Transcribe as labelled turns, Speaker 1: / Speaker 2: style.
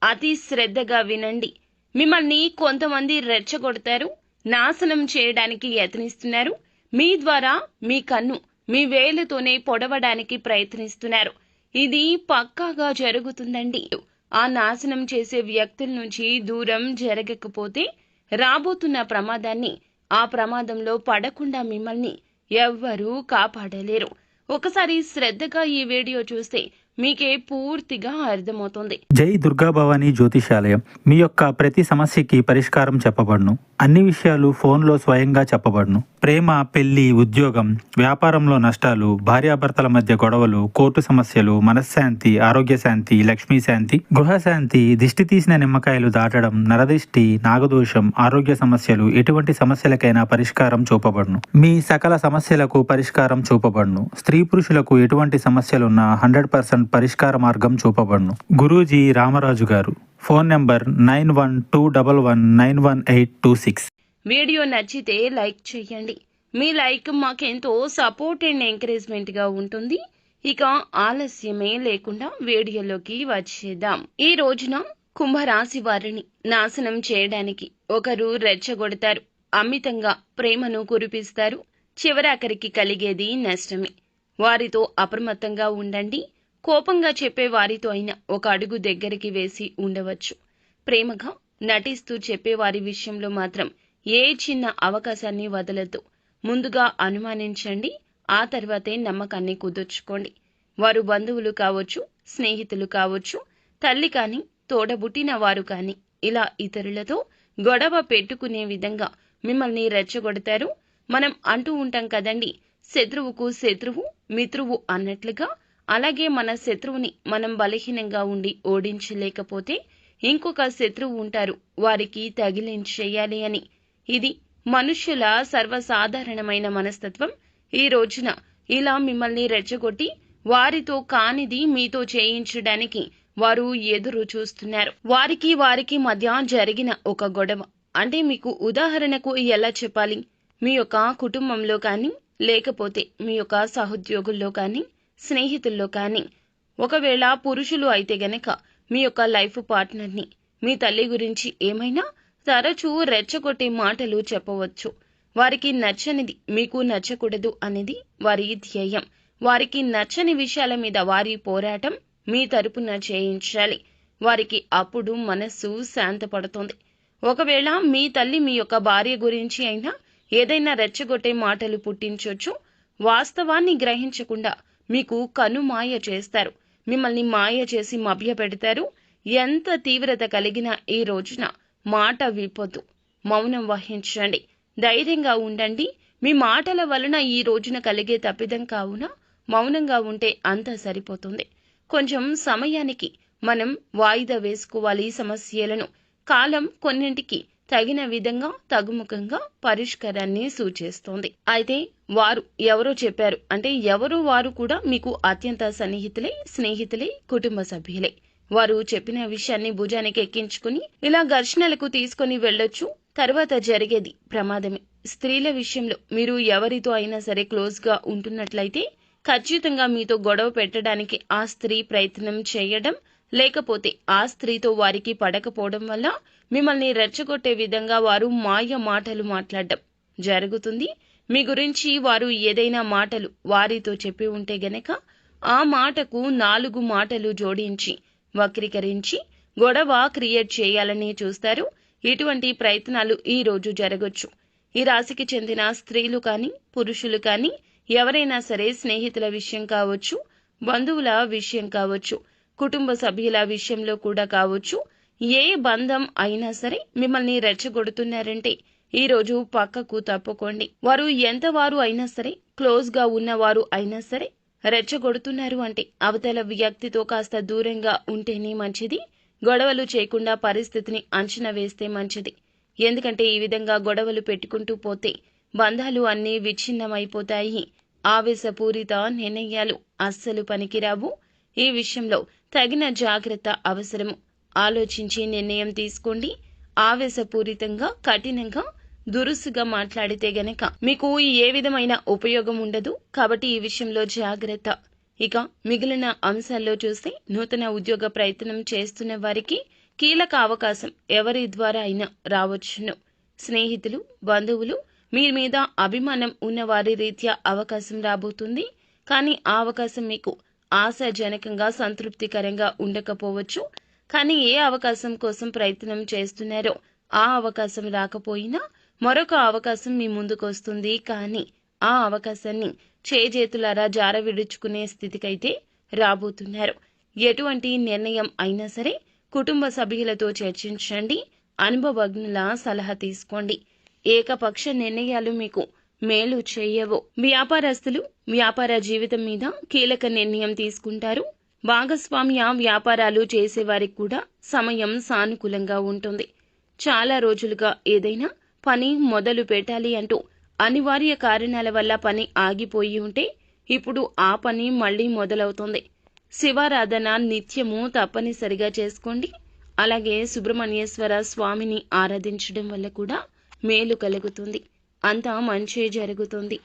Speaker 1: అతి శ్రద్ధగా వినండి. మిమ్మల్ని కొంతమంది రెచ్చగొడతారు, నాశనం చేయడానికి యత్నిస్తున్నారు. మీ ద్వారా మీ కన్ను మీ వేలుతోనే పొడవడానికి ప్రయత్నిస్తున్నారు. ఇది పక్కాగా జరుగుతుందండి. ఆ నాశనం చేసే వ్యక్తుల నుంచి దూరం జరగకపోతే రాబోతున్న ప్రమాదాన్ని, ఆ ప్రమాదంలో పడకుండా మిమ్మల్ని ఎవ్వరూ కాపాడలేరు. ఒకసారి శ్రద్ధగా ఈ వీడియో చూస్తే మీకే పూర్తిగా అర్థమవుతుంది.
Speaker 2: జై దుర్గా భవానీ జ్యోతిషాలయం. మీ యొక్క ప్రతి సమస్యకి పరిష్కారం చెప్పబడును. అన్ని విషయాలు ఫోన్లో స్వయంగా చెప్పబడును. ప్రేమ, పెళ్లి, ఉద్యోగం, వ్యాపారంలో నష్టాలు, భార్యాభర్తల మధ్య గొడవలు, కోర్టు సమస్యలు, మనశ్శాంతి, ఆరోగ్య శాంతి, లక్ష్మీ శాంతి, గృహశాంతి, దిష్టి తీసిన నిమ్మకాయలు దాటడం, నరదిష్టి, నాగదోషం, ఆరోగ్య సమస్యలు, ఎటువంటి సమస్యలకైనా పరిష్కారం చూపబడును. మీ సకల సమస్యలకు పరిష్కారం చూపబడును. స్త్రీ పురుషులకు ఎటువంటి సమస్యలున్నా 100% పరిష్కార మార్గం చూపబడును. గురూజీ రామరాజు గారు. Phone number 9121191826.
Speaker 1: వీడియో నచ్చితే లైక్ చేయండి. మీ లైక్ మాకెంతో సపోర్ట్ అండ్ ఎంకరేజ్మెంట్ గా ఉంటుంది. ఇక ఆలస్యమే లేకుండా వీడియోలోకి వచ్చేద్దాం. ఈ రోజున కుంభరాశి వారిని నాశనం చేయడానికి ఒకరు రెచ్చగొడతారు, అమితంగా ప్రేమను కురిపిస్తారు. చివరాఖరికి కలిగేది నష్టమే. వారితో అప్రమత్తంగా ఉండండి. కోపంగా చెప్పే వారితో అయినా ఒక అడుగు దగ్గరికి వేసి ఉండవచ్చు. ప్రేమగా నటిస్తూ చెప్పేవారి విషయంలో మాత్రం ఏ చిన్న అవకాశాన్ని వదలద్దు. ముందుగా అనుమానించండి, ఆ తర్వాతే నమ్మకాన్ని కుదుర్చుకోండి. వారు బంధువులు కావచ్చు, స్నేహితులు కావచ్చు, తల్లి కాని, తోడబుట్టిన వారు కాని, ఇలా ఇతరులతో గొడవ పెట్టుకునే విధంగా మిమ్మల్ని రెచ్చగొడతారు. మనం అంటూ ఉంటాం కదండి, శత్రువుకు శత్రువు మిత్రువు అన్నట్లుగా. అలాగే మన శత్రువుని మనం బలహీనంగా ఉండి ఓడించలేకపోతే ఇంకొక శత్రువు ఉంటారు, వారికి తగిలించేయాలి అని. ఇది మనుష్యుల సర్వసాధారణమైన మనస్తత్వం. ఈ రోజున ఇలా మిమ్మల్ని రెచ్చగొట్టి వారితో కానిది మీతో చేయించడానికి వారు ఎదురు చూస్తున్నారు. వారికి మధ్య జరిగిన ఒక గొడవ అంటే మీకు ఉదాహరణకు ఎలా చెప్పాలి? మీ యొక్క కుటుంబంలో కానీ, లేకపోతే మీ యొక్క సహోద్యోగుల్లో కానీ, స్నేహితుల్లో కానీ, ఒకవేళ పురుషులు అయితే గనక మీ యొక్క లైఫ్ పార్ట్నర్ని, మీ తల్లి గురించి ఏమైనా తరచూ రెచ్చగొట్టే మాటలు చెప్పవచ్చు. వారికి నచ్చనిది మీకు నచ్చకూడదు అనేది వారి ధ్యేయం. వారికి నచ్చని విషయాల మీద వారి పోరాటం మీ తరపున చేయించాలి. వారికి అప్పుడు మనస్సు శాంతపడుతుంది. ఒకవేళ మీ తల్లి మీ యొక్క భార్య గురించి అయినా ఏదైనా రెచ్చగొట్టే మాటలు పుట్టించొచ్చు. వాస్తవాన్ని గ్రహించకుండా మీకు కనుమాయ చేస్తారు. మిమ్మల్ని మాయ చేసి మభ్యపెడతారు. ఎంత తీవ్రత కలిగినా ఈ రోజున మాట విప్పొద్దు, మౌనం వహించండి, ధైర్యంగా ఉండండి. మీ మాటల వలన ఈ రోజున కలిగే తప్పిదం కావున మౌనంగా ఉంటే అంతా సరిపోతుంది. కొంచెం సమయానికి మనం వాయిదా వేసుకోవాలి సమస్యలను. కాలం కొన్నింటికి తగిన విధంగా తగుముఖంగా పరిష్కారాన్ని సూచిస్తోంది. అయితే వారు ఎవరో చెప్పారు అంటే ఎవరు వారు కూడా మీకు అత్యంత సన్నిహితులే, స్నేహితులే, కుటుంబ సభ్యులే. వారు చెప్పిన విషయాన్ని భుజానికి ఎక్కించుకుని ఇలా ఘర్షణలకు తీసుకుని వెళ్ళొచ్చు. తర్వాత జరిగేది ప్రమాదమే. స్త్రీల విషయంలో మీరు ఎవరితో అయినా సరే క్లోజ్ గా ఉంటున్నట్లయితే ఖచ్చితంగా మీతో గొడవ పెట్టడానికి ఆ స్త్రీ ప్రయత్నం చేయడం, లేకపోతే ఆ స్త్రీతో వారికి పడకపోవడం వల్ల మిమ్మల్ని రెచ్చగొట్టే విధంగా వారు మాయ మాటలు మాట్లాడడం జరుగుతుంది. మీ గురించి వారు ఏదైనా మాటలు వారితో చెప్పి ఉంటే గనక ఆ మాటకు 4 మాటలు జోడించి వక్రీకరించి గొడవ క్రియేట్ చేయాలని చూస్తారు. ఇటువంటి ప్రయత్నాలు ఈ రోజు జరగొచ్చు. ఈ రాశికి చెందిన స్త్రీలు కానీ, పురుషులు కానీ, ఎవరైనా సరే స్నేహితుల విషయం కావచ్చు, బంధువుల విషయం కావచ్చు, కుటుంబ సభ్యుల విషయంలో కూడా కావచ్చు, ఏ బంధం అయినా సరే మిమ్మల్ని రెచ్చగొడుతున్నారంటే ఈ రోజు పక్కకు తప్పుకోండి. వారు ఎంతవారు అయినా సరే, క్లోజ్ గా ఉన్నవారు అయినా సరే రెచ్చగొడుతున్నారు అంటే అవతల వ్యక్తితో కాస్త దూరంగా ఉంటేనే మంచిది. గొడవలు చేయకుండా పరిస్థితిని అంచనా వేస్తే మంచిది. ఎందుకంటే ఈ విధంగా గొడవలు పెట్టుకుంటూ పోతే బంధాలు అన్నీ విచ్ఛిన్నమైపోతాయి. ఆవేశపూరిత నిర్ణయాలు అస్సలు పనికిరావు. ఈ విషయంలో తగిన జాగ్రత్త అవసరము. ఆలోచించి నిర్ణయం తీసుకోండి. ఆవేశపూరితంగా, కఠినంగా, దురుసుగా మాట్లాడితే గనక మీకు ఏ విధమైన ఉపయోగం ఉండదు. కాబట్టి ఈ విషయంలో జాగ్రత్త. ఇక మిగిలిన అంశాల్లో చూస్తే నూతన ఉద్యోగ ప్రయత్నం చేస్తున్న వారికి కీలక అవకాశం ఎవరి ద్వారా అయినా రావచ్చును. స్నేహితులు, బంధువులు మీ మీద అభిమానం ఉన్న వారి రీత్యా అవకాశం రాబోతుంది. కానీ ఆ అవకాశం మీకు ఆశాజనకంగా సంతృప్తికరంగా ఉండకపోవచ్చు. కానీ ఏ అవకాశం కోసం ప్రయత్నం చేస్తున్నారో ఆ అవకాశం రాకపోయినా మరొక అవకాశం మీ ముందుకు వస్తుంది. కానీ ఆ అవకాశాన్ని చేజేతులారా జార విడుచుకునే స్థితికైతే రాబోతున్నారు. ఎటువంటి నిర్ణయం అయినా సరే కుటుంబ సభ్యులతో చర్చించండి. అనుభవజ్ఞుల సలహా తీసుకోండి. ఏకపక్ష నిర్ణయాలు మీకు మేలు చేయవు. వ్యాపారస్తులు వ్యాపార జీవితం మీద కీలక నిర్ణయం తీసుకుంటారు. భాగస్వామ్య వ్యాపారాలు చేసేవారికి కూడా సమయం సానుకూలంగా ఉంటుంది. చాలా రోజులుగా ఏదైనా పని మొదలు పెట్టాలి అంటూ అనివార్య కారణాల వల్ల పని ఆగిపోయి ఉంటే ఇప్పుడు ఆ పని మళ్లీ మొదలవుతుంది. శివారాధన నిత్యము తప్పనిసరిగా చేసుకోండి. అలాగే సుబ్రహ్మణ్యేశ్వర స్వామిని ఆరాధించడం వల్ల కూడా మేలు కలుగుతుంది. అంతా మంచి జరుగుతుంది.